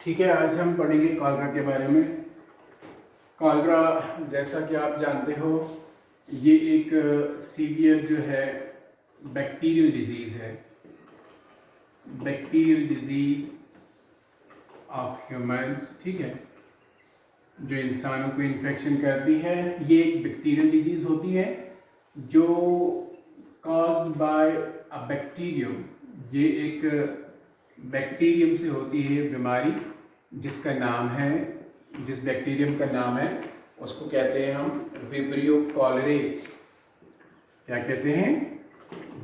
ठीक है, आज हम पढ़ेंगे कॉलरा के बारे में। कॉलरा जैसा कि आप जानते हो, ये एक सीवियर जो है बैक्टीरियल डिजीज़ है। बैक्टीरियल डिजीज़ ऑफ ह्यूमंस, ठीक है, जो इंसानों को इन्फेक्शन करती है। ये एक बैक्टीरियल डिजीज़ होती है जो कॉज्ड बाय अ बैक्टीरियम। ये एक बैक्टीरियम से होती है बीमारी, जिसका नाम है, जिस बैक्टीरियम का नाम है उसको कहते हैं हम विब्रियो कॉलरे। क्या कहते हैं?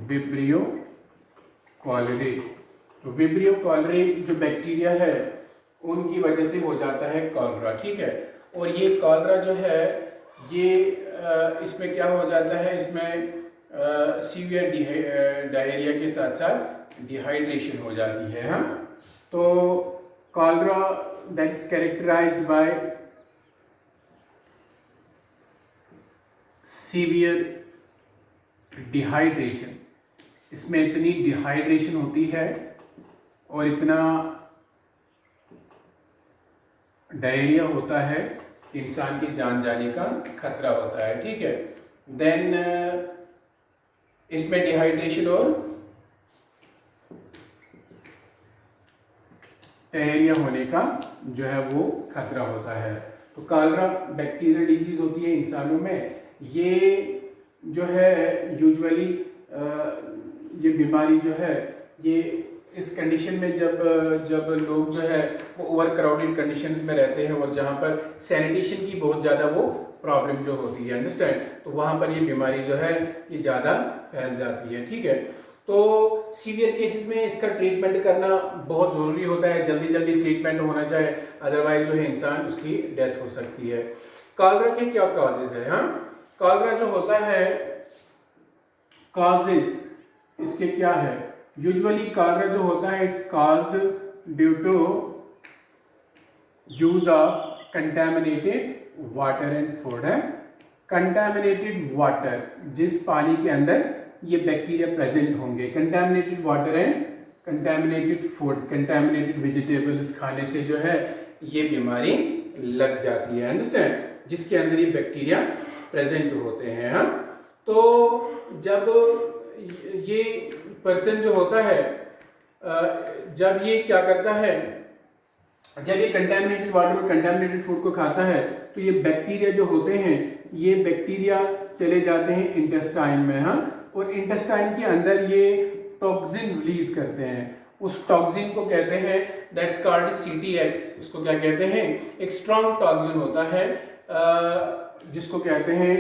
Vibrio cholerae. तो विब्रियो कॉलरे जो बैक्टीरिया है उनकी वजह से हो जाता है कॉलरा, ठीक है। और ये कॉलरा जो है ये इसमें क्या हो जाता है, इसमें सीवियर डायरिया के साथ साथ डिहाइड्रेशन हो जाती है। हाँ, तो cholera that is characterised by severe dehydration. इसमें इतनी डिहाइड्रेशन होती है और इतना डायरिया होता है कि इंसान की जान जाने का खतरा होता है, ठीक है। देन इसमें डिहाइड्रेशन और डायरिया होने का जो है वो खतरा होता है। तो कॉलरा बैक्टीरियल डिजीज होती है इंसानों में। ये जो है यूजुअली ये बीमारी जो है ये इस कंडीशन में जब लोग जो है वो ओवर क्राउडेड कंडीशंस में रहते हैं और जहाँ पर सैनिटेशन की बहुत ज़्यादा वो प्रॉब्लम जो होती है, अंडरस्टैंड, तो वहाँ पर ये बीमारी जो है ये ज़्यादा फैल जाती है, ठीक है। तो सीवियर केसेस में इसका ट्रीटमेंट करना बहुत ज़रूरी होता है, जल्दी जल्दी ट्रीटमेंट होना चाहिए, अदरवाइज जो है इंसान उसकी डेथ हो सकती है। कॉलरा के क्या कॉजेज है? हाँ, कॉलरा जो होता है कॉजेज इसके क्या है? यूजुअली कॉलरा जो होता है it's caused due to use of contaminated water and food है। कंटेमिनेटेड वाटर, जिस पानी के अंदर ये बैक्टीरिया प्रेजेंट होंगे, contaminated water and contaminated food, contaminated vegetables खाने से जो है ये बीमारी लग जाती है, अंडरस्टैंड, जिसके अंदर ये बैक्टीरिया प्रेजेंट होते हैं। हाँ, तो जब ये पर्सन जो होता है जब ये क्या करता है, जब ये कंटेमिनेटेड वाटर और कंटेमिनेटेड फूड को खाता है तो ये बैक्टीरिया जो होते हैं ये बैक्टीरिया चले जाते हैं इंटेस्टाइन में। हाँ, और इंटेस्टाइन के अंदर ये टॉक्सिन रिलीज करते हैं। उस टॉक्सिन को कहते हैं दैट्स कॉल्ड CTX। उसको क्या कहते हैं? एक स्ट्रॉन्ग टॉक्सिन होता है जिसको कहते हैं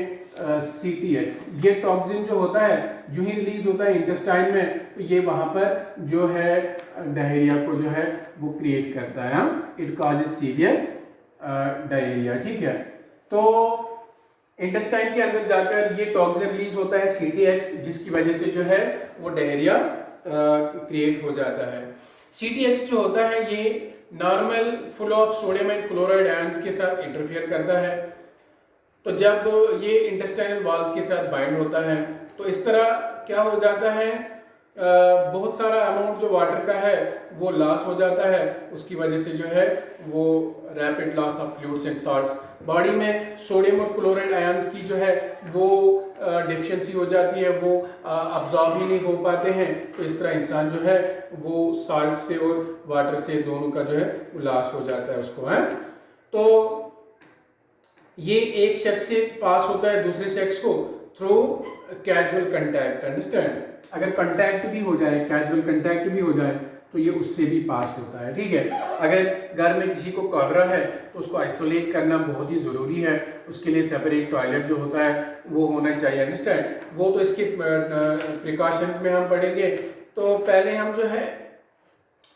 CTX। ये टॉक्सिन जो होता है जो ही रिलीज होता है इंटेस्टाइन में तो ये वहां पर जो है डायरिया को जो है वो क्रिएट करता है। इट कॉजेज सीवियर डायरिया, ठीक है। तो इंटेस्टाइन के अंदर जाकर ये टॉक्सिन रिलीज होता है CTX, जिसकी वजह से जो है वो डायरिया क्रिएट हो जाता है। CTX जो होता है ये normal full of sodium and chloride ions के साथ इंटरफेयर करता है। तो जब ये इंटेस्टाइनल वॉल्स के साथ बाइंड होता है तो इस तरह क्या हो जाता है, बहुत सारा अमाउंट जो वाटर का है वो लॉस हो जाता है। उसकी वजह से जो है वो rapid loss of fluids and salts, body में सोडियम और क्लोराइड आयंस की जो है वो डिफिशिएंसी हो जाती है, वो अब्जॉर्ब ही नहीं हो पाते हैं। तो इस तरह इंसान जो है वो साल्ट से और वाटर से दोनों का जो है लॉस हो जाता है उसको है। तो ये एक शख्स से पास होता है दूसरे शख्स को थ्रू कैजुअल कंटैक्ट, अंडरस्टैंड। अगर कंटैक्ट भी हो जाए, कैजुअल कंटैक्ट भी हो जाए तो ये उससे भी पास होता है, ठीक है। अगर घर में किसी को कॉलरा है तो उसको आइसोलेट करना बहुत ही ज़रूरी है। उसके लिए सेपरेट टॉयलेट जो होता है वो होना चाहिए, अंडरस्टैंड। वो तो इसके प्रिकॉशंस में हम पढ़ेंगे। तो पहले हम जो है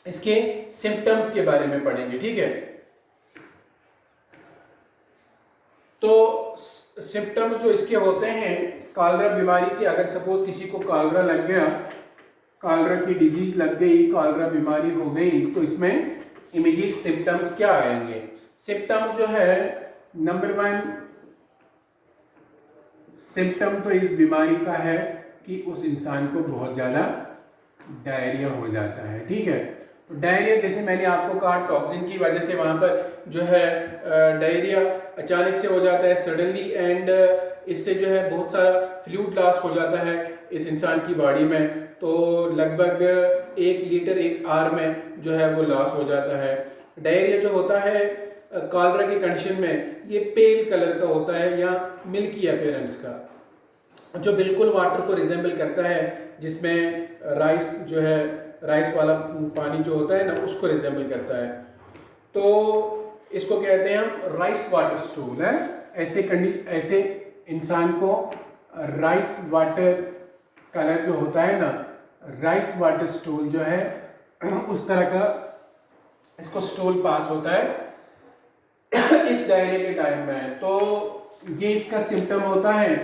इसके सिम्टम्स के बारे में पढ़ेंगे, ठीक है। तो सिम्टम्स जो इसके होते हैं कॉलरा बीमारी के, अगर सपोज किसी को कॉलरा लग गया, कॉलरा की डिजीज लग गई, कॉलरा बीमारी हो गई, तो इसमें इमीडिएट सिम्टम्स क्या आएंगे? सिम्टम जो है नंबर 1 सिम्टम तो इस बीमारी का है कि उस इंसान को बहुत ज़्यादा डायरिया हो जाता है, ठीक है। तो डायरिया, जैसे मैंने आपको कहा, टॉक्सिन की वजह से वहाँ पर जो है डायरिया अचानक से हो जाता है, सडनली, एंड इससे जो है बहुत सारा फ्लूइड लॉस हो जाता है इस इंसान की बॉडी में। तो लगभग 1 लीटर 1 आवर में जो है वो लॉस हो जाता है। डायरिया जो होता है कॉलरा की कंडीशन में ये पेल कलर का होता है या मिल्की अपीयरेंस का, जो बिल्कुल वाटर को रिजेंबल करता है, जिसमें राइस जो है, राइस वाला पानी जो होता है ना, उसको रिजेंबल करता है। तो इसको कहते हैं हम राइस वाटर स्टूल है। ऐसे इंसान को राइस वाटर कलर जो होता है ना, राइस वाटर स्टूल जो है उस तरह का इसको स्टूल पास होता है इस डायरिया के टाइम में। तो ये इसका सिम्टम होता है।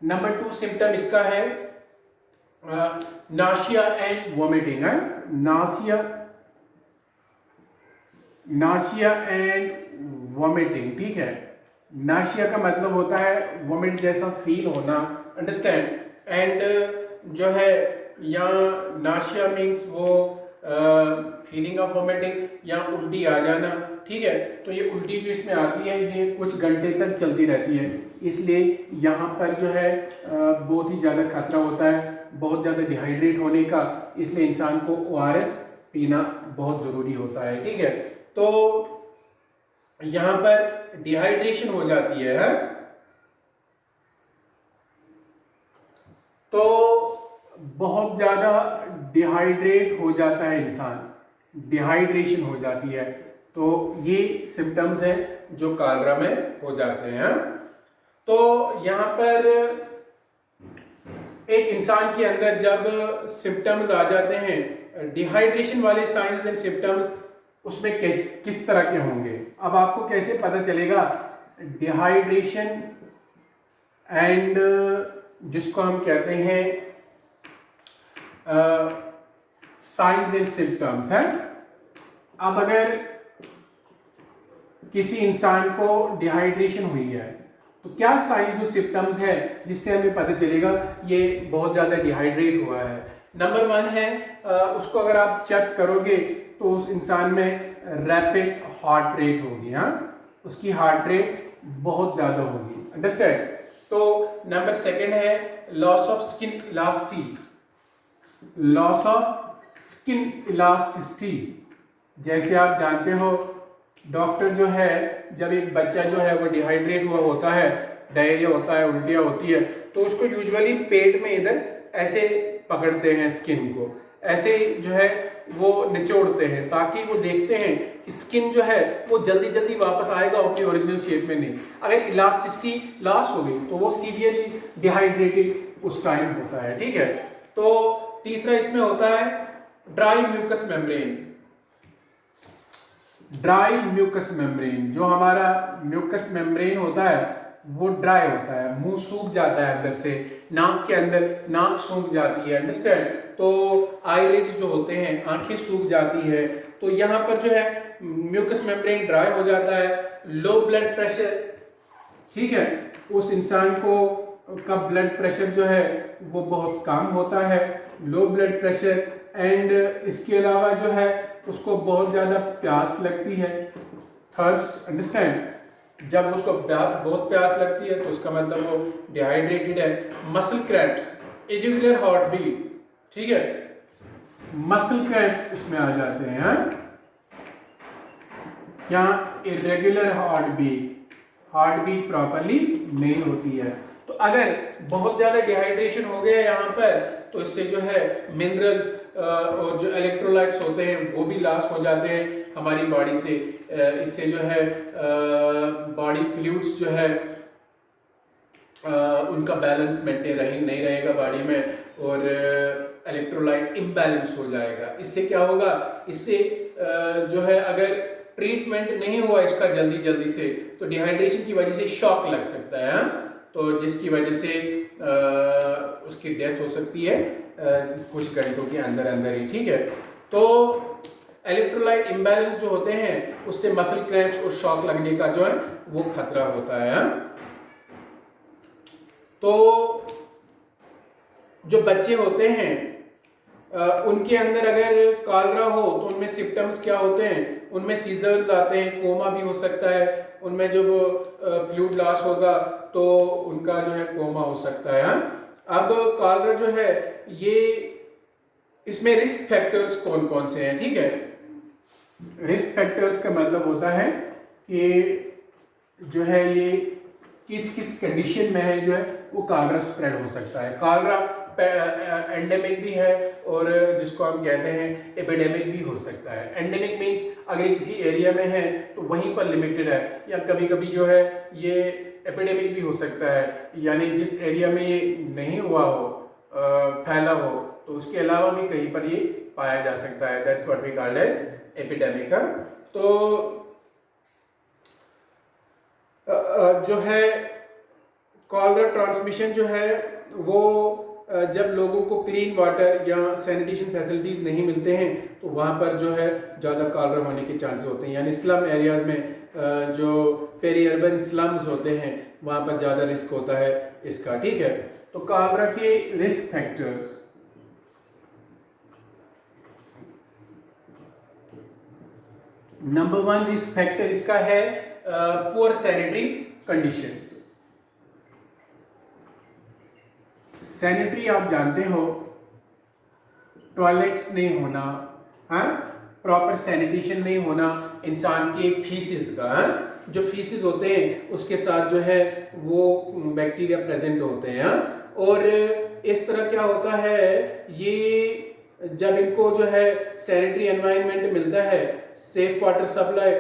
नंबर 2 सिम्टम इसका है नाशिया एंड वोमिटिंग है। नाशिया एंड वोमिटिंग, ठीक है। नाशिया का मतलब होता है वोमिट जैसा फील होना, अंडरस्टैंड। एंड जो है यहाँ नाशिया मीन्स वो फीलिंग ऑफ वोमिटिंग या उल्टी आ जाना, ठीक है। तो ये उल्टी जो इसमें आती है ये कुछ घंटे तक चलती रहती है, इसलिए यहाँ पर जो है बहुत ही ज़्यादा खतरा होता है बहुत ज़्यादा डिहाइड्रेट होने का, इसलिए इंसान को ORS पीना बहुत ज़रूरी होता है, ठीक है। तो यहाँ पर डिहाइड्रेशन हो जाती है। तो बहुत ज़्यादा डिहाइड्रेट हो जाता है इंसान, डिहाइड्रेशन हो जाती है। तो ये सिम्टम्स हैं जो कॉलरा में हो जाते हैं। तो यहाँ पर एक इंसान के अंदर जब सिम्टम्स आ जाते हैं डिहाइड्रेशन वाले साइंस एंड सिम्टम्स, उसमें किस तरह के होंगे। अब आपको कैसे पता चलेगा डिहाइड्रेशन एंड जिसको हम कहते हैं साइंस एंड सिम्टम्स है। अब अगर किसी इंसान को डिहाइड्रेशन हुई है तो क्या साइंस और सिम्टम्स है जिससे हमें पता चलेगा ये बहुत ज़्यादा डिहाइड्रेट हुआ है। नंबर 1 है उसको अगर आप चेक करोगे तो उस इंसान में रैपिड हार्ट रेट होगी, हाँ, उसकी हार्ट रेट बहुत ज़्यादा होगी, अंडरस्टैंड। तो नंबर 2 है loss of skin elasticity. Loss of skin elasticity, जैसे आप जानते हो डॉक्टर जो है जब एक बच्चा जो है वो डिहाइड्रेट हुआ होता है, डायरिया होता है, उल्टियाँ होती है, तो उसको यूजुअली पेट में इधर ऐसे पकड़ते हैं, स्किन को ऐसे जो है वो निचोड़ते हैं ताकि वो देखते हैं कि स्किन जो है वो जल्दी जल्दी वापस आएगा अपनी ओरिजिनल शेप में नहीं। अगर इलास्टिसिटी लॉस हो गई तो वो सीवियरली डिहाइड्रेटेड उस टाइम होता है, ठीक है। तो तीसरा इसमें होता है dry mucus membrane. Dry mucus membrane, जो हमारा म्यूकस मेम्ब्रेन होता है वो ड्राई होता है, मुंह सूख जाता है अंदर से, नाक के अंदर नाक सूख जाती है, अंडरस्टैंड। तो आईलिड्स जो होते हैं, आंखें सूख जाती है। तो यहाँ पर जो है म्यूकस मेम्ब्रेन ड्राई हो जाता है। लो ब्लड प्रेशर, ठीक है, उस इंसान को का ब्लड प्रेशर जो है वो बहुत कम होता है, लो ब्लड प्रेशर। एंड इसके अलावा जो है उसको बहुत ज़्यादा प्यास लगती है, थर्स्ट, अंडरस्टैंड। जब उसको बहुत प्यास लगती है तो उसका मतलब वो डिहाइड्रेटेड है। Muscle cramps, irregular heart beat, ठीक है, मसल क्रैम्प्स उसमें आ जाते हैं। यहाँ इरेगुलर हार्ट बीट प्रॉपरली नहीं होती है। तो अगर बहुत ज़्यादा डिहाइड्रेशन हो गया यहाँ पर तो इससे जो है मिनरल्स और जो इलेक्ट्रोलाइट्स होते हैं वो भी लॉस हो जाते हैं हमारी बॉडी से। इससे जो है बॉडी फ्लूइड्स जो है उनका बैलेंस मेंटेन नहीं रहेगा बॉडी में, और इलेक्ट्रोलाइट इम्बैलेंस हो जाएगा। इससे क्या होगा, इससे जो है अगर ट्रीटमेंट नहीं हुआ इसका जल्दी से तो डिहाइड्रेशन की वजह से शॉक लग सकता है, तो जिसकी वजह से उसकी डेथ हो सकती है कुछ घंटों के अंदर ही, ठीक है। तो इलेक्ट्रोलाइट इम्बैलेंस जो होते हैं उससे मसल क्रैम्प्स और शॉक लगने का जो है वो खतरा होता है। तो जो बच्चे होते हैं उनके अंदर अगर कालरा हो तो उनमें सिम्टम्स क्या होते हैं, उनमें सीजर्स आते हैं, कोमा भी हो सकता है, उनमें जब फ्लूइड लॉस होगा तो उनका जो है कोमा हो सकता है। अब कालरा जो है ये, इसमें रिस्क फैक्टर्स कौन कौन से हैं, ठीक है। रिस्क फैक्टर्स का मतलब होता है कि जो है ये किस किस कंडीशन में है जो है वो कालरा स्प्रेड हो सकता है। कालरा एंडेमिक भी है और जिसको हम कहते हैं एपिडेमिक भी हो सकता है। एंडेमिक मीन्स अगर ये किसी एरिया में है तो वहीं पर लिमिटेड है, या कभी कभी जो है ये एपिडेमिक भी हो सकता है, यानी जिस एरिया में ये नहीं हुआ हो, फैला हो, तो उसके अलावा भी कहीं पर ये पाया जा सकता है। That's what we called as epidemic. तो जो है कॉलरा ट्रांसमिशन जो है वो जब लोगों को क्लीन वाटर या सैनिटेशन फैसिलिटीज़ नहीं मिलते हैं तो वहाँ पर जो है ज़्यादा कॉलरा होने के चांसेस होते हैं। यानी स्लम एरियाज़ में जो पेरी अर्बन स्लम्स होते हैं वहाँ पर ज़्यादा रिस्क होता है इसका, ठीक है। तो कॉलरा के risk factors, number 1 risk factor इसका है पुअर सैनिटरी कंडीशंस। सैनिटरी आप जानते हो, टॉयलेट्स नहीं होना, हाँ, प्रॉपर सैनिटेशन नहीं होना, इंसान के फीसिस का, हाँ? जो फीसिस होते हैं उसके साथ जो है वो बैक्टीरिया प्रेजेंट होते हैं, हाँ? और इस तरह क्या होता है, ये जब इनको जो है सैनिटरी एनवायरनमेंट मिलता है, सेफ वाटर सप्लाई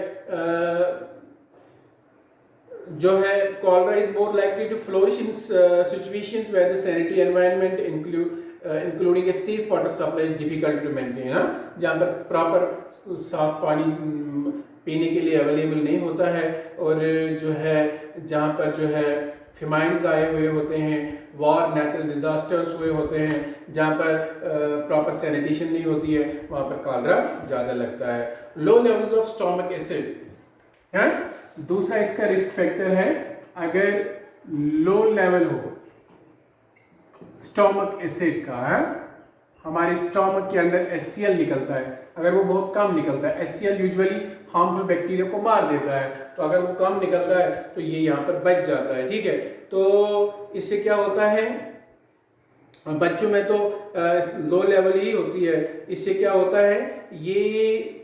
जो है, cholera is more likely to flourish in situations where the sanitary environment including a safe water supply is difficult to maintain, जहाँ पर प्रॉपर साफ पानी पीने के लिए अवेलेबल नहीं होता है, और जो है जहाँ पर जो है फेमाइन्स आए हुए होते हैं, वॉर, नेचुरल डिजास्टर्स हुए होते हैं, जहाँ पर प्रॉपर सैनिटेशन नहीं होती है, वहाँ पर कॉलरा ज़्यादा लगता है। Low levels of stomach acid है दूसरा इसका रिस्क फैक्टर है। अगर लो लेवल हो स्टोमक एसिड का, है हमारे स्टोमक के अंदर HCl निकलता है, अगर वो बहुत कम निकलता है, HCl यूजुअली हार्मफुल बैक्टीरिया को मार देता है, तो अगर वो कम निकलता है तो ये यहाँ पर बच जाता है, ठीक है। तो इससे क्या होता है, बच्चों में तो लो लेवल ही होती है, इससे क्या होता है, ये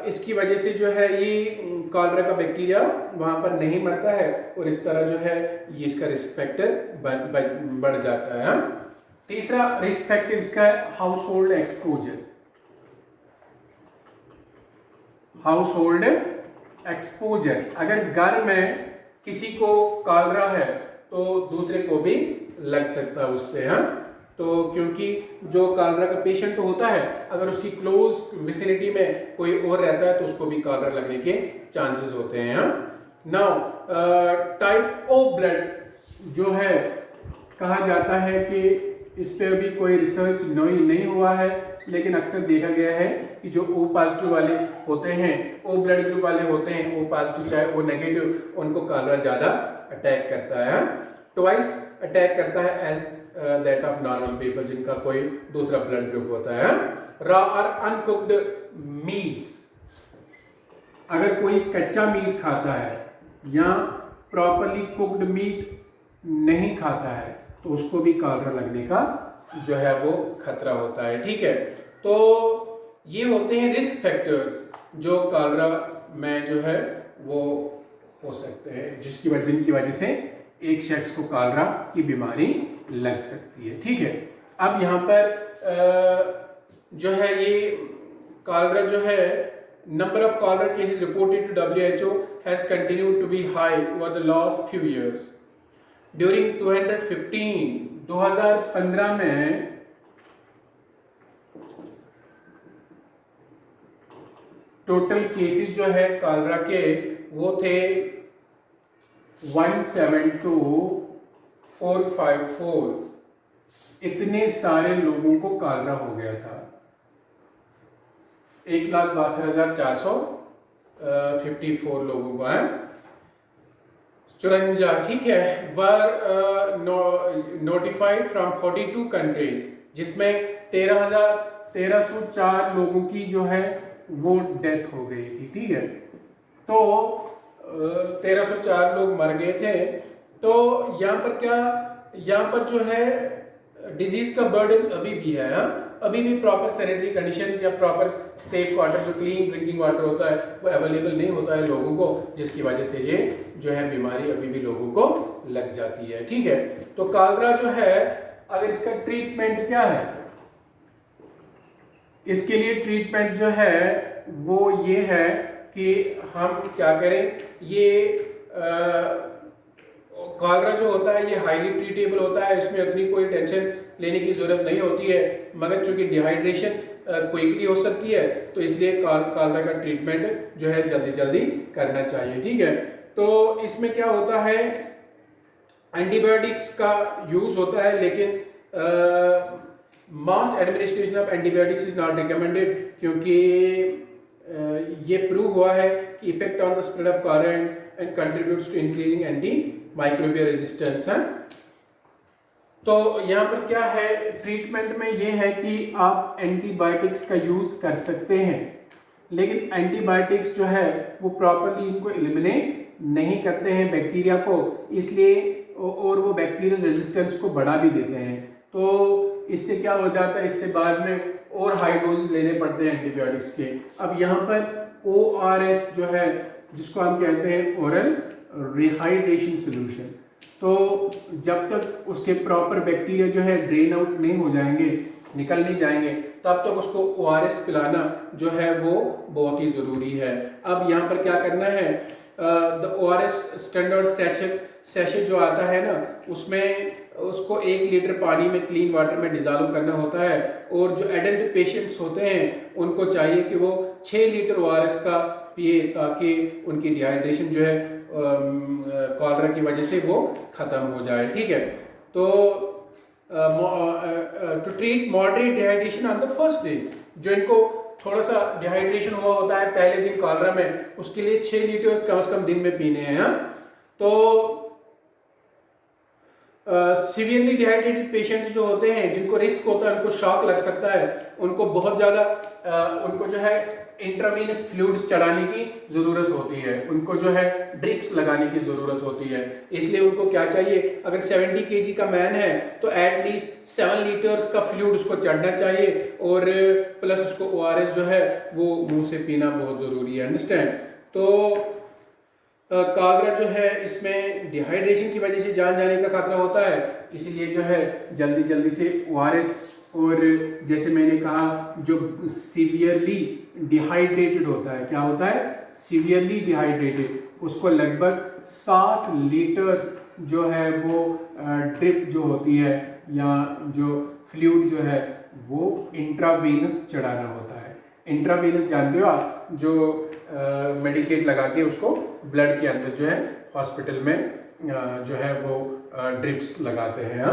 इसकी वजह से जो है ये कॉलरा का बैक्टीरिया वहाँ पर नहीं मरता है, और इस तरह जो है ये इसका रिस्क फैक्टर बढ़ जाता है। तीसरा रिस्क फैक्टर इसका है house exposure. House hold exposure, अगर घर में किसी को कॉलरा है तो दूसरे को भी लग सकता है उससे, हाँ। तो क्योंकि जो कॉलरा का पेशेंट होता है, अगर उसकी क्लोज विसिनिटी में कोई और रहता है तो उसको भी कॉलरा लगने के चांसेस होते हैं। नाउ टाइप ओ ब्लड जो है, कहा जाता है कि इस पे अभी कोई रिसर्च नहीं हुआ है, लेकिन अक्सर देखा गया है कि जो O पॉजिटिव वाले होते हैं, O ब्लड ग्रुप वाले होते हैं, O पॉजिटिव चाहे O नेगेटिव, उनको कॉलरा ज़्यादा अटैक करता है, ट्वाइस अटैक करता है as that of normal people, जिनका कोई दूसरा ब्लड ग्रुप होता है। रॉ और अनकुक्ड मीट, अगर कोई कच्चा मीट खाता है या प्रॉपरली कुक्ड मीट नहीं खाता है तो उसको भी कॉलरा लगने का जो है वो खतरा होता है, ठीक है। तो ये होते हैं रिस्क फैक्टर्स जो कॉलरा में जो है वो हो सकते हैं, जिनकी वजह से एक शख्स को कॉलरा की बीमारी लग सकती है, ठीक है। अब यहाँ पर जो है ये कॉलरा जो है, number of cholera cases reported to WHO has continued to be high over the last few years. During 2015 में टोटल केसेस जो है कॉलरा के वो थे 172,454। इतने सारे लोगों को कॉलरा हो गया था, 1,72,454 लोगों को है, 54, ठीक है, वर नोटिफाइड फ्रॉम 42 कंट्रीज, जिसमें 13,4 लोगों की जो है वो डेथ हो गई थी। ठीक है, तो 1304 लोग मर गए थे। तो यहाँ पर जो है डिजीज का बर्डन अभी भी है। हाँ, अभी भी प्रॉपर सैनिटरी कंडीशंस या प्रॉपर सेफ वाटर, जो क्लीन ड्रिंकिंग वाटर होता है, वो अवेलेबल नहीं होता है लोगों को, जिसकी वजह से ये जो है बीमारी अभी भी लोगों को लग जाती है। ठीक है, तो कालरा जो है, अगर इसका ट्रीटमेंट क्या है, इसके लिए ट्रीटमेंट जो है वो ये है कि हम क्या करें, ये कालरा जो होता है ये हाईली ट्रीटेबल होता है, इसमें अपनी कोई टेंशन लेने की जरूरत नहीं होती है, मगर चूंकि डिहाइड्रेशन क्विकली हो सकती है, तो इसलिए कालरा का ट्रीटमेंट जो है जल्दी जल्दी करना चाहिए। ठीक है, तो इसमें क्या होता है, एंटीबायोटिक्स का यूज होता है, लेकिन mass administration of antibiotics is not recommended, क्योंकि ये प्रूव हुआ है कि effect on the spread of cholera and contributes to increasing anti microbial resistance है। तो यहाँ पर क्या है, ट्रीटमेंट में ये है कि आप एंटीबायोटिक्स का यूज कर सकते हैं, लेकिन एंटीबायोटिक्स जो है वो प्रॉपरली इनको एलिमिनेट नहीं करते हैं बैक्टीरिया को, इसलिए और वो बैक्टीरियल रेजिस्टेंस को बढ़ा भी देते हैं। तो इससे क्या हो जाता है, इससे बाद में और हाई डोज लेने पड़ते हैं एंटीबायोटिक्स के। अब यहाँ पर ORS जो है, जिसको हम कहते हैं ओरल रिहाइड्रेशन सोल्यूशन, तो जब तक उसके प्रॉपर बैक्टीरिया जो है ड्रेन आउट नहीं हो जाएंगे, निकल नहीं जाएंगे, तब तक उसको ORS पिलाना जो है वो बहुत ही ज़रूरी है। अब यहाँ पर क्या करना है, द ORS स्टैंडर्ड सैशेट जो आता है ना, उसमें उसको 1 लीटर पानी में क्लीन वाटर में डिजॉल्व करना होता है, और जो एडल्ट पेशेंट्स होते हैं उनको चाहिए कि वो 6 लीटर ORS का पिए, ताकि उनकी डिहाइड्रेशन जो है कॉलरा की वजह से वो ख़त्म हो जाए। ठीक है, तो to treat moderate dehydration on the first day, जो इनको थोड़ा सा डिहाइड्रेशन हुआ होता है पहले दिन कॉलरा में, उसके लिए 6 लीटर कम से कम दिन में पीने हैं। तो सीवियरली डिहाइड्रेटेड पेशेंट्स जो होते हैं, जिनको रिस्क होता है, उनको शॉक लग सकता है, उनको बहुत ज़्यादा उनको जो है इंट्रावीनस फ्लूइड्स चढ़ाने की ज़रूरत होती है, उनको जो है ड्रिप्स लगाने की ज़रूरत होती है। इसलिए उनको क्या चाहिए, अगर 70 kg का मैन है तो एटलीस्ट 7 लीटर्स का फ्लूइड उसको चढ़ना चाहिए, और प्लस उसको ORS जो है वो मुंह से पीना बहुत ज़रूरी है। अंडरस्टैंड? तो कालरा जो है, इसमें डिहाइड्रेशन की वजह से जान जाने का खतरा होता है, इसलिए जो है जल्दी जल्दी से ORS, और जैसे मैंने कहा जो सीवियरली डिहाइड्रेटेड होता है, क्या होता है, सीवियरली डिहाइड्रेटेड, उसको लगभग 7 लीटर्स जो है वो ड्रिप जो होती है या जो फ्लूइड जो है वो इंट्रावेनस चढ़ाना होता है। इंट्रावेनस जानते हो आप, जो मेडिकेट लगा के उसको ब्लड के अंदर जो है हॉस्पिटल में जो है वो ड्रिप्स लगाते हैं,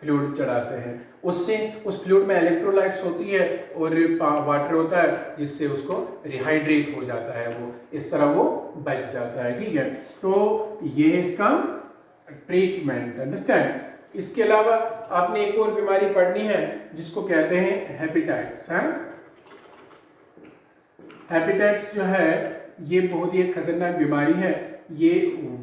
फ्लूइड चढ़ाते हैं, उससे उस फ्लूइड में इलेक्ट्रोलाइट्स होती है और वाटर होता है, जिससे उसको रिहाइड्रेट हो जाता है, वो इस तरह वो बच जाता है। ठीक है, तो ये इसका ट्रीटमेंट। अंडरस्टैंड? इसके अलावा आपने एक और बीमारी पढ़नी है जिसको कहते हैं हेपेटाइटिस। हेपेटाइटिस जो है ये बहुत ही खतरनाक बीमारी है, ये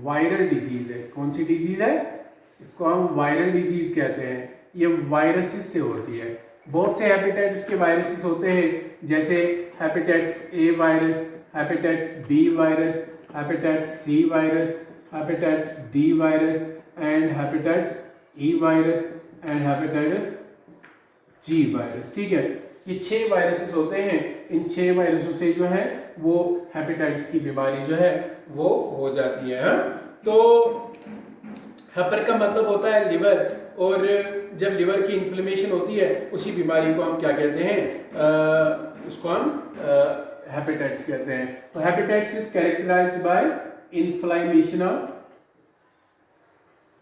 वायरल डिजीज है। कौन सी डिजीज है? इसको हम वायरल डिजीज कहते हैं। ये वायरसेस से होती है। बहुत से हेपेटाइटिस के वायरसेस होते हैं, जैसे hepatitis A virus, hepatitis B virus, hepatitis C virus, hepatitis D virus and hepatitis E virus and hepatitis G virus. ठीक है, ये 6 वायरसेस होते हैं। इन 6 वायरसों से जो है वो हेपेटाइटिस की बीमारी जो है वो हो जाती है। तो हेपर का मतलब होता है लिवर, और जब लिवर की इन्फ्लेमेशन होती है उसी बीमारी को हम क्या कहते हैं, उसको हम हेपेटाइटिस कहते हैं। तो hepatitis is characterised by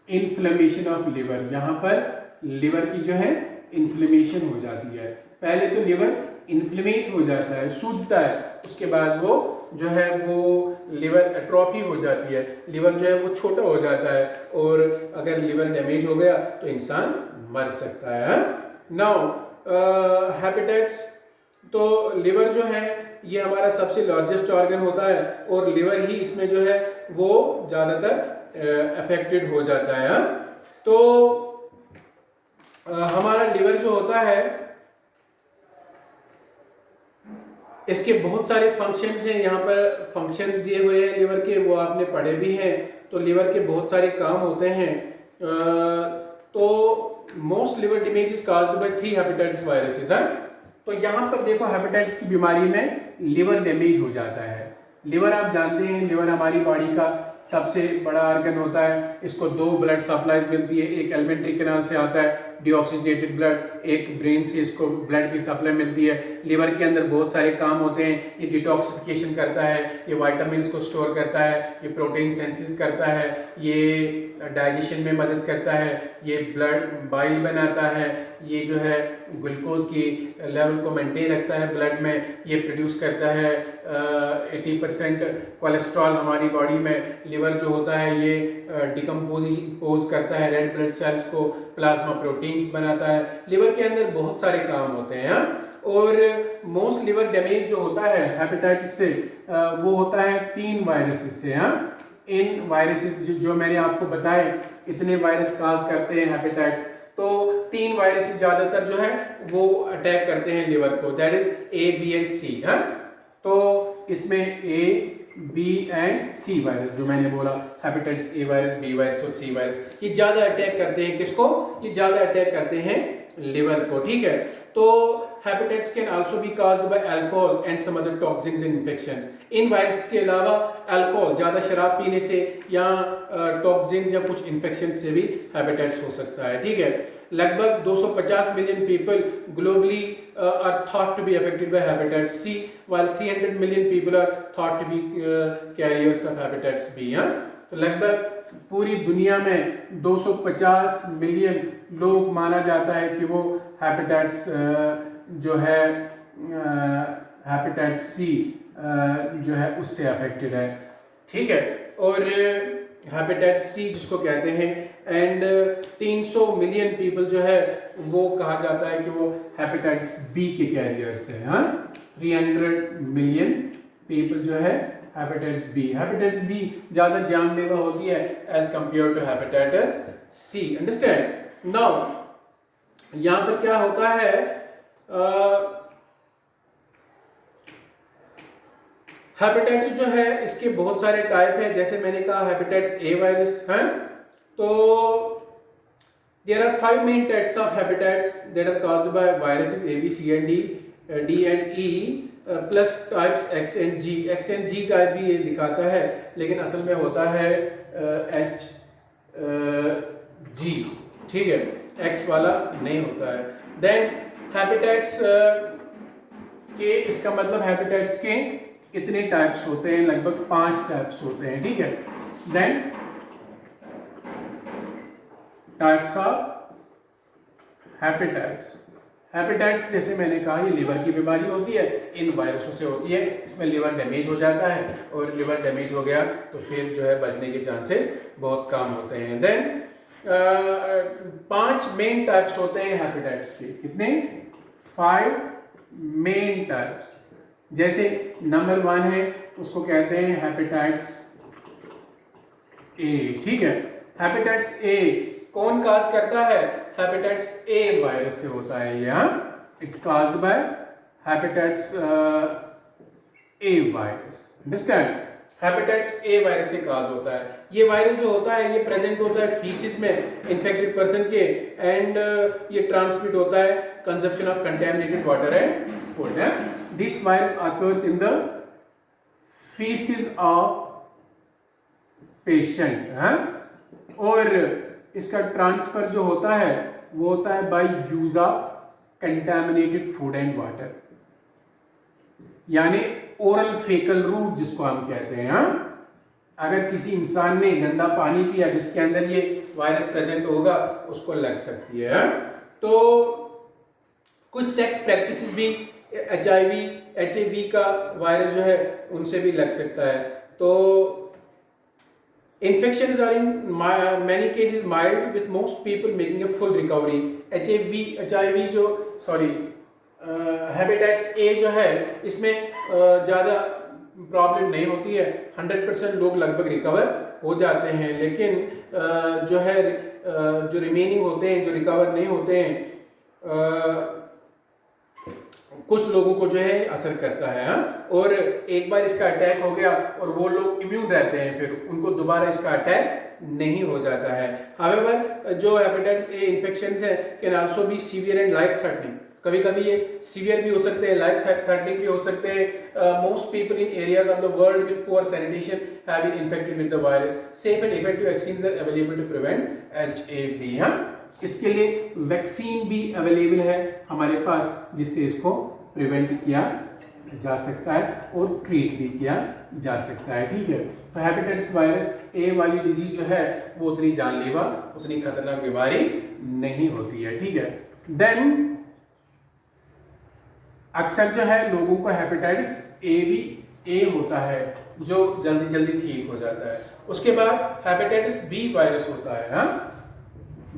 inflammation of liver. यहाँ पर लिवर की जो है इन्फ्लेमेशन हो जाती है। पहले तो लिवर इन्फ्लेमेट हो जाता है, सूजता है, उसके बाद वो जो है वो लिवर एट्रोफी हो जाती है, लिवर जो है वो छोटा हो जाता है, और अगर लिवर डैमेज हो गया तो इंसान मर सकता है। नाउ हैबिटेट्स, तो लिवर जो है ये हमारा सबसे लार्जेस्ट ऑर्गन होता है और लिवर ही इसमें जो है वो ज़्यादातर अफेक्टेड हो जाता है। तो हमारा लिवर जो होता है इसके बहुत सारे फंक्शंस हैं, यहाँ पर फंक्शंस दिए हुए हैं लिवर के, वो आपने पढ़े भी हैं। तो लिवर के बहुत सारे काम होते हैं। तो most liver damage is caused by 3 hepatitis viruses है। तो यहाँ पर देखो हेपेटाइटिस की बीमारी में लिवर डैमेज हो जाता है। लिवर आप जानते हैं, लिवर हमारी बॉडी का सबसे बड़ा ऑर्गन होता है। इसको 2 ब्लड सप्लाईज मिलती है, एक एलिमेंट्री कैनाल से आता है डीऑक्सीजनेटेड ब्लड, एक ब्रेन से इसको ब्लड की सप्लाई मिलती है। लिवर के अंदर बहुत सारे काम होते हैं, ये डिटॉक्सिफिकेशन करता है, ये विटामिन्स को स्टोर करता है, ये प्रोटीन सेंसिस करता है, ये डाइजेशन में मदद करता है, ये ब्लड बाइल बनाता है, ये जो है ग्लूकोज की लेवल को मेंटेन रखता है ब्लड में, ये प्रोड्यूस करता है 80% कोलेस्ट्रॉल हमारी बॉडी में। लिवर जो होता है ये डिकम्पोज करता है रेड ब्लड सेल्स को, प्लाज्मा प्रोटीन्स बनाता है। लिवर के अंदर बहुत सारे काम होते हैं। और मोस्ट लिवर डैमेज जो होता है हेपेटाइटिस से वो होता है 3 वायरसेस से। इन वायरसेस जो मैंने आपको बताए, इतने वायरस काज करते हैं हेपेटाइटिस। तो 3 वायरस ज्यादातर जो है वो अटैक करते हैं लिवर को, that is a, b and c. तो इसमें a, b and c virus जो मैंने बोला, hepatitis a virus, b virus और सी वायरस, ये ज्यादा अटैक करते हैं किसको? ये ज्यादा अटैक करते हैं लिवर को। ठीक है, तो hepatitis can also be caused by alcohol and some other toxins and infections. इन वायरस के अलावा अल्कोहल, ज्यादा शराब पीने से या टॉक्सिन्स या कुछ इन्फेक्शन से भी हेपेटाइटिस हो सकता है। ठीक है, लगभग 250 million people globally are thought to be affected by hepatitis C, while 300 million people are thought to be carriers of hepatitis B। तो लगभग पूरी दुनिया में 250 मिलियन लोग माना जाता है कि वो हेपेटाइटिस जो है हेपेटाइटिस C जो है उससे अफेक्टेड है। ठीक है, और हेपेटाइटिस C जिसको कहते हैं, एंड 300 मिलियन पीपल जो है वो कहा जाता है कि वो हेपेटाइटिस B के कैरियर्स हैं। 300 मिलियन पीपल जो है हेपेटाइटिस B। हेपेटाइटिस B ज्यादा जानलेवा होती है as compare to hepatitis C। Understand? Now यहाँ पर क्या होता है, हेपेटाइटिस जो है इसके बहुत सारे टाइप है। जैसे मैंने कहा हेपेटाइटिस A वायरस है, तो there are 5 main types of hepatitis that are caused by viruses A, B, C and D, D and E plus types X and G। X and G type भी ये दिखाता है, लेकिन असल में होता है H G। ठीक है, X वाला नहीं होता है। देन हेपेटाइटिस के, इसका मतलब हेपेटाइटिस के इतने टाइप्स होते हैं, लगभग 5 टाइप्स होते हैं। ठीक है, then types of hepatitis. Hepatitis जैसे मैंने कहा ये लिवर की बीमारी होती है, इन वायरसों से होती है। इसमें लिवर डैमेज हो जाता है और लिवर डैमेज हो गया तो फिर जो है बचने के चांसेस बहुत कम होते हैं। देन 5 मेन टाइप्स होते हैं हेपेटाइटिस के। कितने? 5 मेन टाइप्स। जैसे नंबर 1 है, उसको कहते हैं हेपेटाइटिस ए। ठीक है, हेपेटाइटिस ए कौन काज करता है? हेपेटाइटिस ए वायरस से होता है ये। It's caused by hepatitis a virus. Understand? Hepatitis a virus से काज होता है। ये वायरस जो होता है ये प्रेजेंट होता है फीसिस में इन्फेक्टेड पर्सन के, एंड ये ट्रांसमिट होता है consumption of contaminated water and food. This virus occurs in the feces of patient। और इसका ट्रांसफर जो होता है वो होता है by use of contaminated food and water, यानी ओरल फेकल रूट जिसको हम कहते हैं। अगर किसी इंसान ने गंदा पानी पिया जिसके अंदर ये वायरस प्रेजेंट होगा, उसको लग सकती है। तो कुछ सेक्स प्रैक्टिसेस भी HIV का वायरस जो है उनसे भी लग सकता है। तो Infections are in many cases mild with most people making a full recovery. HIV जो हेपेटाइटिस ए जो है इसमें ज़्यादा प्रॉब्लम नहीं होती है, 100% लोग लगभग रिकवर हो जाते हैं, लेकिन जो है जो रिमेनिंग होते हैं, जो रिकवर नहीं होते हैं, कुछ लोगों को जो है असर करता है। और एक बार इसका अटैक हो गया और वो लोग इम्यून रहते हैं, फिर उनको दोबारा इसका अटैक नहीं हो जाता है। हावेवर जो हेपेटाइटिस ए इन्फेक्शंस है can also B severe and life threatening. कभी कभी ये सीवियर भी हो सकते हैं, लाइफ थ्रेटनिंग भी हो सकते हैं। Most people in areas of the world with poor sanitation have been infected with the virus. Safe and effective vaccines are available to prevent HAV. इसके लिए वैक्सीन भी अवेलेबल है हमारे पास जिससे इसको प्रिवेंट किया जा सकता है और ट्रीट भी किया जा सकता है। ठीक है, तो हेपेटाइटिस वायरस ए वाली डिजीज जो है वो उतनी जानलेवा, उतनी खतरनाक बीमारी नहीं होती है। ठीक है, देन अक्सर जो है लोगों को हेपेटाइटिस ए होता है जो जल्दी जल्दी ठीक हो जाता है। उसके बाद हेपेटाइटिस बी वायरस होता है।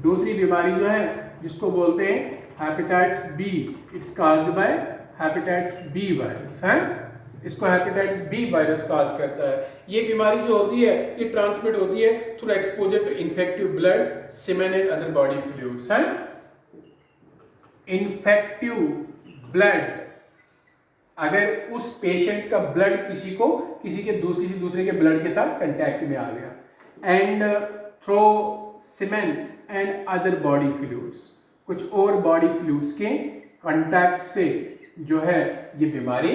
दूसरी बीमारी जो है जिसको बोलते हैं hepatitis B, it's caused by hepatitis B virus है। इसको हेपेटाइटिस बी वायरस काज करता है। ये बीमारी जो होती है ये ट्रांसमिट होती है through exposure to infective blood, semen and other body fluids है। इन्फेक्टिव ब्लड, अगर उस पेशेंट का ब्लड किसी दूसरे के ब्लड के साथ कांटेक्ट में आ गया, and through semen and other body fluids, कुछ और बॉडी फ्लूइड्स के कांटेक्ट से जो है ये बीमारी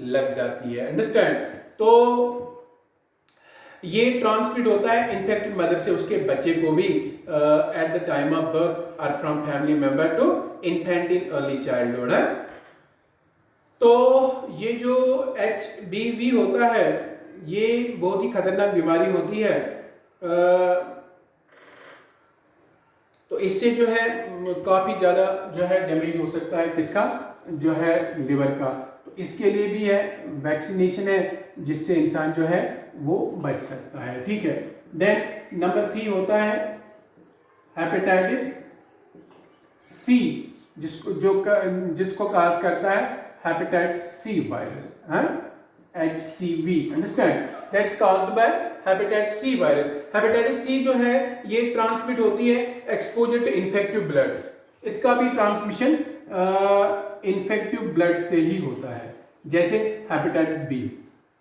लग जाती है। अंडरस्टैंड? तो ये ट्रांसमिट होता है इन्फेक्टेड मदर से उसके बच्चे को भी at the time of birth और from family member to infant in early childhood है। तो ये जो HBV होता है ये बहुत ही खतरनाक बीमारी होती है। तो इससे जो है काफी ज्यादा जो है डैमेज हो सकता है, किसका, जो है लिवर का। तो इसके लिए भी है वैक्सीनेशन है जिससे इंसान जो है वो बच सकता है। ठीक है, देन नंबर 3 होता है हेपेटाइटिस सी, जिसको काज करता है hepatitis C virus, HCV। Understand? That's caused by hepatitis C virus. Hepatitis C जो है ये ट्रांसमिट होती है एक्सपोजर टू इन्फेक्टिव ब्लड। इसका भी ट्रांसमिशन इन्फेक्टिव ब्लड से ही होता है, जैसे हेपेटाइटिस बी।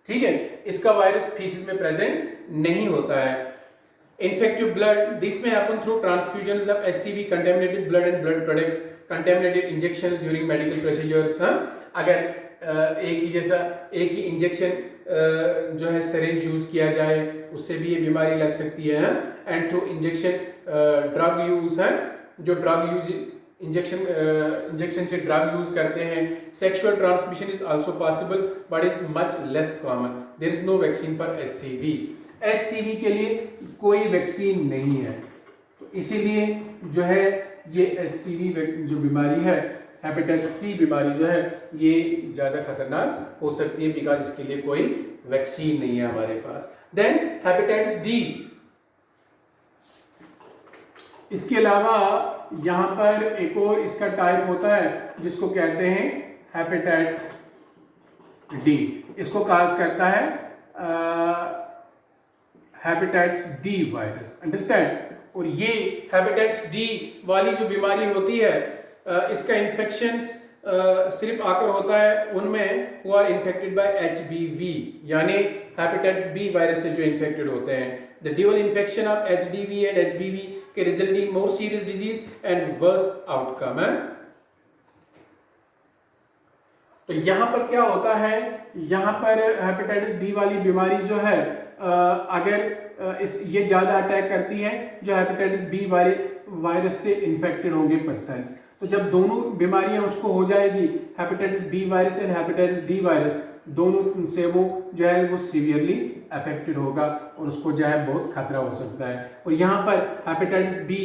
ठीक है, इसका वायरस फीसिस में प्रेजेंट नहीं होता है। इन्फेक्टिव ब्लड, दिस में happen through transfusion of HCV, contaminated blood and blood products, contaminated injections during medical procedures. अगर एक ही इंजेक्शन जो है सिरिंज यूज किया जाए उससे भी ये बीमारी लग सकती है। And through injection drug use है, जो ड्रग यूज इंजेक्शन से ड्रग यूज करते हैं। Sexual transmission is also possible but is much less common. There is no vaccine for HCV के लिए कोई वैक्सीन नहीं है, तो इसीलिए जो है ये HCV जो बीमारी है, हेपेटाइटिस सी बीमारी जो है ये ज़्यादा खतरनाक हो सकती है बिकॉज इसके लिए कोई वैक्सीन नहीं है हमारे पास। देन हेपेटाइटिस डी, इसके अलावा यहाँ पर एक और इसका टाइप होता है जिसको कहते हैं हेपेटाइटिस डी। इसको काज करता है हेपेटाइटिस डी वायरस। अंडरस्टैंड? और ये हेपेटाइटिस डी वाली जो बीमारी होती है इसका इन्फेक्शंस सिर्फ आकर होता है उनमें who are infected by HBV, यानी हेपेटाइटिस बी वायरस से जो इन्फेक्टेड होते हैं। The dual infection of HBV and HBV के result in more serious disease and worse outcome है। तो यहाँ पर क्या होता है, यहाँ पर हेपेटाइटिस डी वाली बीमारी जो है अगर ये ज्यादा अटैक करती है जो हेपेटाइटिस बी वायरस से इन्फेक्टेड होंगे पर्सन्स। तो जब दोनों बीमारियां उसको हो जाएगी, hepatitis B virus and hepatitis D virus, दोनों से वो जो है वो सीवियरली अफेक्टेड होगा और उसको जो है बहुत खतरा हो सकता है। और यहाँ पर हेपेटाइटिस बी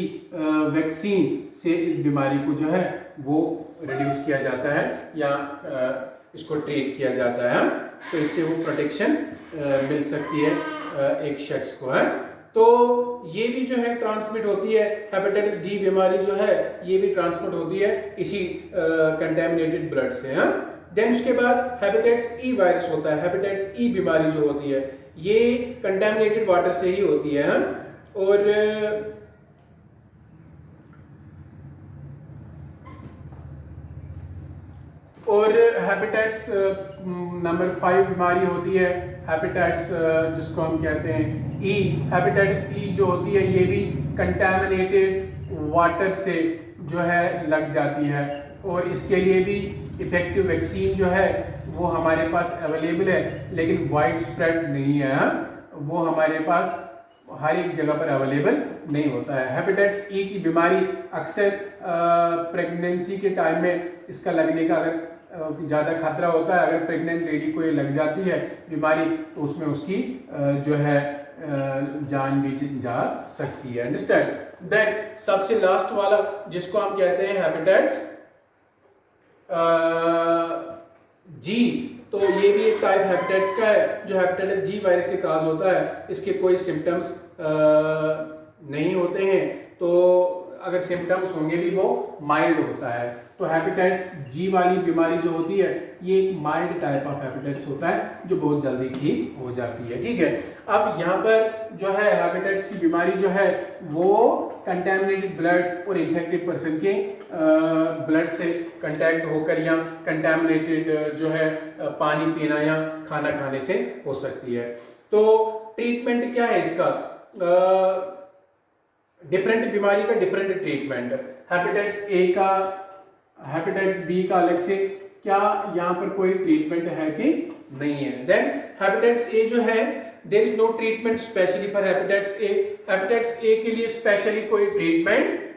वैक्सीन से इस बीमारी को जो है वो रिड्यूस किया जाता है या इसको ट्रीट किया जाता है। तो इससे वो प्रोटेक्शन मिल सकती है एक शख्स को है। तो ये भी जो है ट्रांसमिट होती है, हेपेटाइटिस डी बीमारी जो है ये भी ट्रांसमिट होती है इसी कंटेमिनेटेड ब्लड से। हाँ, देन उसके बाद हेपेटाइटिस ई वायरस होता है। हेपेटाइटिस ई बीमारी जो होती है ये कंटेमिनेटेड वाटर से ही होती है। हाँ, और हेपेटाइटिस नंबर 5 बीमारी होती है हेपेटाइटिस जिसको हम कहते हैं ई। हेपेटाइटिस ई जो होती है ये भी कंटेमिनेटेड वाटर से जो है लग जाती है, और इसके लिए भी इफेक्टिव वैक्सीन जो है वो हमारे पास अवेलेबल है, लेकिन वाइड स्प्रेड नहीं है। वो हमारे पास हर एक जगह पर अवेलेबल नहीं होता है। हेपेटाइटिस ई की बीमारी अक्सर प्रेगनेंसी के टाइम में इसका लगने का अगर ज़्यादा खतरा होता है। अगर प्रेग्नेंट लेडी को ये लग जाती है बीमारी तो उसमें उसकी जो है जान भी जा सकती है। अंडरस्टैंड। देन सबसे लास्ट वाला जिसको हम कहते हैं हेपेटाइटिस जी, तो ये भी एक टाइप हेपेटाइटिस का है जो हेपेटाइटिस जी वायरस से काज होता है। इसके कोई सिम्टम्स नहीं होते हैं, तो अगर सिम्टम्स होंगे भी वो माइल्ड होता है। तो हेपेटाइटिस जी वाली बीमारी जो होती है ये एक माइल्ड टाइप ऑफ हेपेटाइटिस होता है जो बहुत जल्दी ठीक हो जाती है। ठीक है, अब यहाँ पर जो है हेपेटाइटिस की बीमारी जो है वो कंटेमिनेटेड ब्लड और इन्फेक्टेड पर्सन के ब्लड से कांटेक्ट होकर या कंटेमिनेटेड जो है पानी पीना या खाना खाने से हो सकती है। तो ट्रीटमेंट क्या है इसका? डिफरेंट बीमारी का डिफरेंट ट्रीटमेंट। हेपेटाइटिस ए का, हेपेटाइटिस बी का अलग से क्या यहाँ पर कोई ट्रीटमेंट है कि नहीं है? देन हेपेटाइटिस ए जो है there is no treatment specially for hepatitis A. Hepatitis A के लिए स्पेशली कोई ट्रीटमेंट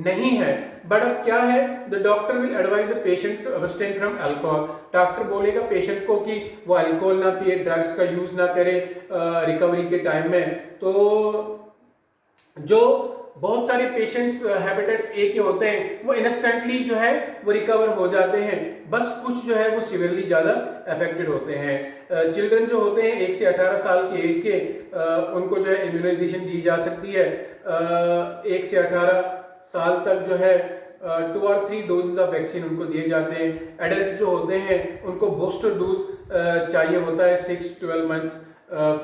नहीं है, बट अब क्या है, the doctor will advise the patient to abstain from alcohol. Doctor बोलेगा पेशेंट को कि वो अल्कोहल ना पिए, ड्रग्स का यूज ना करे रिकवरी के टाइम में। तो जो बहुत सारे पेशेंट्स हेपेटाइटिस ए के होते हैं वो इंस्टेंटली जो है वो रिकवर हो जाते हैं, बस कुछ जो है वो सीवियरली ज़्यादा अफेक्टेड होते हैं। चिल्ड्रन जो होते हैं 1 से 18 साल की एज के, उनको जो है इम्यूनाइजेशन दी जा सकती है। 1 से 18 साल तक जो है 2 और 3 डोजेज ऑफ वैक्सीन उनको दिए जाते हैं। एडल्ट जो होते हैं उनको बूस्टर डोज चाहिए होता है 6-12 months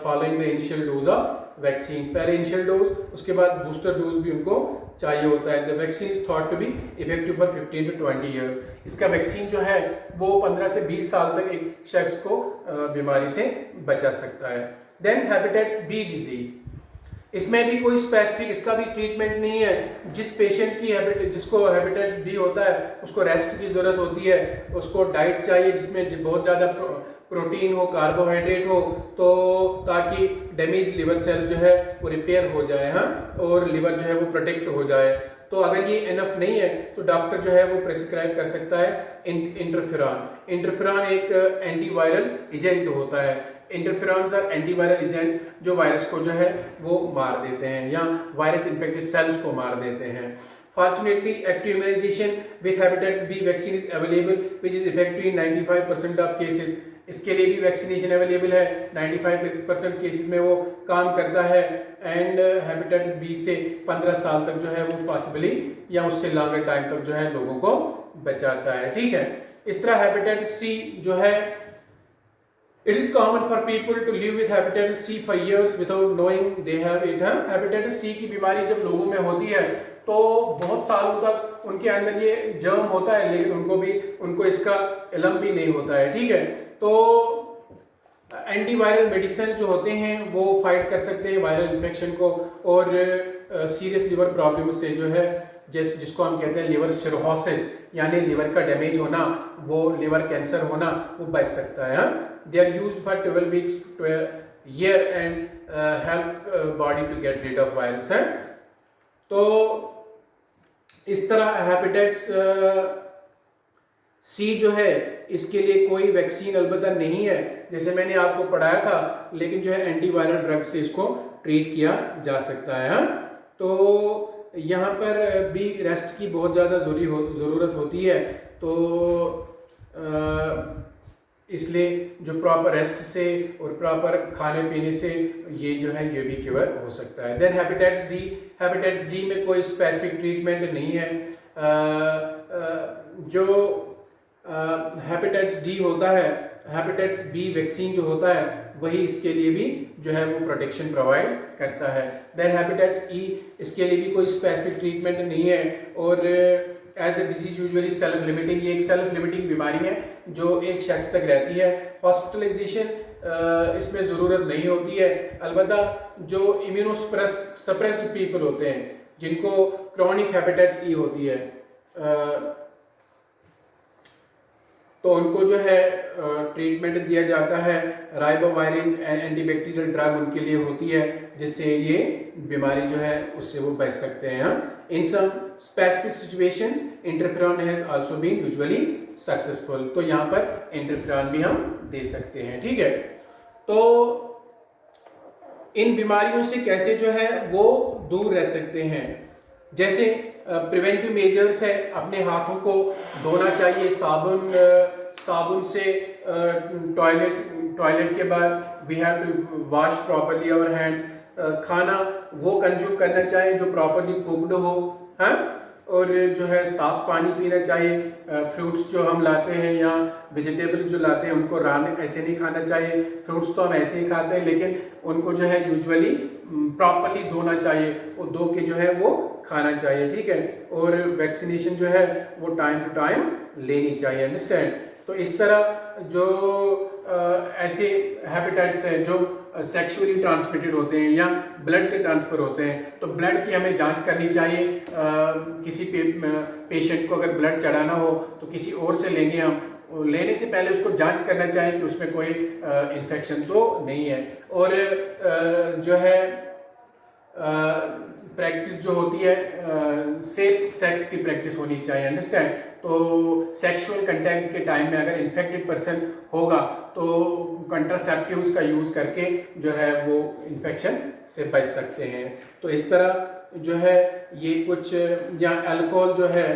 following the initial dose of vaccine. पहले इनिशियल डोज, उसके बाद बूस्टर डोज भी उनको चाहिए होता है। The vaccine is thought to be effective for 15 to 20 years. इसका वैक्सीन जो है वो 15 से 20 साल तक एक शख्स को बीमारी से बचा सकता है। देन हेपेटाइटिस बी डिजीज, इसमें भी कोई स्पेसिफिक इसका भी ट्रीटमेंट नहीं है। जिस पेशेंट की जिसको हेपेटाइटिस बी होता है उसको रेस्ट की ज़रूरत होती है, उसको डाइट चाहिए जिसमें बहुत ज़्यादा प्रोटीन हो, कार्बोहाइड्रेट हो, तो ताकि डैमेज लिवर सेल जो है वो रिपेयर हो जाए। हाँ, और लिवर जो है वो प्रोटेक्ट हो जाए। तो अगर ये इनफ नहीं है तो डॉक्टर जो है वो प्रेस्क्राइब कर सकता है इंटरफेरॉन। इंटरफेरॉन एक एंटीवायरल एजेंट होता है। इंटरफेरॉन्स आर एंटीवायरल एजेंट्स जो वायरस को जो है वो मार देते हैं या वायरस इन्फेक्टेड सेल्स को मार देते हैं। Fortunately, active immunization with hepatitis B vaccine is available, which is effective in 95% of cases. इसके लिए भी वैक्सीनेशन अवेलेबल है, 95% केसेस में वो काम करता है। एंड हेपेटाइटिस बी से 15 साल तक जो है वो पॉसिबली या उससे लॉन्गर टाइम तक जो है लोगों को बचाता है। ठीक है, इस तरह हेपेटाइटिस सी जो है It is common for people to live with hepatitis C for years without knowing they have it। Hepatitis C की बीमारी जब लोगों में होती है तो बहुत सालों तक उनके अंदर ये जर्म होता है, लेकिन उनको इसका इल्म भी नहीं होता है। ठीक है, तो एंटीवायरल मेडिसिन जो होते हैं वो फाइट कर सकते हैं वायरल इन्फेक्शन को, और सीरियस लिवर प्रॉब्लम से जो है जिसको हम कहते हैं लिवर सिरोसिस यानी लिवर का डैमेज होना, वो लिवर कैंसर होना, वो बच सकता है। They are used for 12 weeks year and help body to get rid of virus. है तो इस तरह हेपेटाइटिस सी जो है इसके लिए कोई वैक्सीन अलबत्ता नहीं है जैसे मैंने आपको पढ़ाया था, लेकिन जो है एंटीवायरल ड्रग से इसको ट्रीट किया जा सकता है। हाँ, तो यहाँ पर भी रेस्ट की बहुत ज़्यादा ज़रूरत होती है। तो इसलिए जो प्रॉपर रेस्ट से और प्रॉपर खाने पीने से ये जो है ये भी क्योर हो सकता है। देन हेपेटाइटिस डी में कोई स्पेसिफिक ट्रीटमेंट नहीं है। जो हेपेटाइटिस डी होता है, हेपेटाइटिस बी वैक्सीन जो होता है वही इसके लिए भी जो है वो प्रोटेक्शन प्रोवाइड करता है। देन हेपेटाइटिस ई, इसके लिए भी कोई स्पेसिफिक ट्रीटमेंट नहीं है और as the disease usually self limiting, ये एक सेल्फ लिमिटिंग बीमारी है जो एक शख्स तक रहती है। हॉस्पिटलाइजेशन इसमें ज़रूरत नहीं होती है। अलबत्ता जो इम्यूनोसप्रेस्ड पीपल होते हैं जिनको क्रॉनिक हेपेटाइटिस ई होती है तो उनको जो है ट्रीटमेंट दिया जाता है। राइबोवायरिन एंटीबैक्टीरियल ड्रग उनके लिए होती है जिससे ये बीमारी जो है उससे वो बच सकते हैं। In some specific situations interferon has also been usually successful, तो यहाँ पर इंटरफेरॉन भी हम दे सकते हैं। ठीक है, तो इन बीमारियों से कैसे जो है वो दूर रह सकते हैं। जैसे प्रिवेंटिव मेजर्स है, अपने हाथों को धोना चाहिए साबुन से। टॉयलेट के बाद we have to wash properly our hands. खाना वो कंज्यूम करना चाहिए जो प्रॉपरली कुक्ड हो, हाँ, और जो है साफ पानी पीना चाहिए। फ्रूट्स जो हम लाते हैं या वेजिटेबल जो लाते हैं उनको ऐसे नहीं खाना चाहिए। फ्रूट्स तो हम ऐसे ही खाते हैं लेकिन उनको जो है यूजुअली प्रॉपरली धोना चाहिए और धो के जो है वो खाना चाहिए। ठीक है, और वैक्सीनेशन जो है वो टाइम टू टाइम लेनी चाहिए। अंडरस्टैंड। तो इस तरह जो ऐसे हेपेटाइटिस है जो सेक्सुअली ट्रांसमिटेड होते हैं या ब्लड से ट्रांसफर होते हैं तो ब्लड की हमें जांच करनी चाहिए। किसी पेशेंट को अगर ब्लड चढ़ाना हो तो किसी और से लेंगे हम, लेने से पहले उसको जांच करना चाहिए कि उसमें कोई इन्फेक्शन तो नहीं है। और जो है प्रैक्टिस जो होती है सेफ सेक्स की प्रैक्टिस होनी चाहिए। अंडरस्टैंड। तो सेक्सुअल कंटैक्ट के टाइम में अगर इन्फेक्टेड पर्सन होगा तो कंट्रासेप्टिव्स का यूज़ करके जो है वो इन्फेक्शन से बच सकते हैं। तो इस तरह जो है ये कुछ, या अल्कोहल जो है,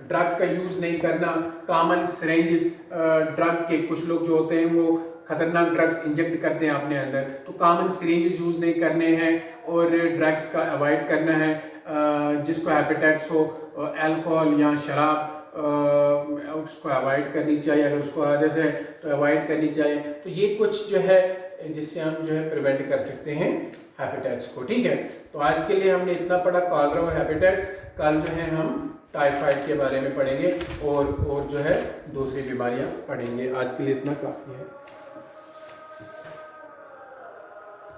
ड्रग का यूज़ नहीं करना, कॉमन सिरेंजेस ड्रग के, कुछ लोग जो होते हैं वो खतरनाक ड्रग्स इंजेक्ट करते हैं अपने अंदर, तो कॉमन सिरेंजेस यूज़ नहीं करने हैं और ड्रग्स का अवॉइड करना है। जिसको हेपेटाइटिस हो, अल्कोहल या शराब उसको अवॉइड करनी चाहिए। अगर उसको आदत है तो अवॉइड करनी चाहिए। तो ये कुछ जो है जिससे हम जो है प्रिवेंट कर सकते हैं हेपेटाइटिस को। ठीक है, तो आज के लिए हमने इतना पढ़ा कॉलरा और हेपेटाइटिस। कल जो है हम टाइफाइड के बारे में पढ़ेंगे और जो है दूसरी बीमारियां पढ़ेंगे। आज के लिए इतना काफ़ी है।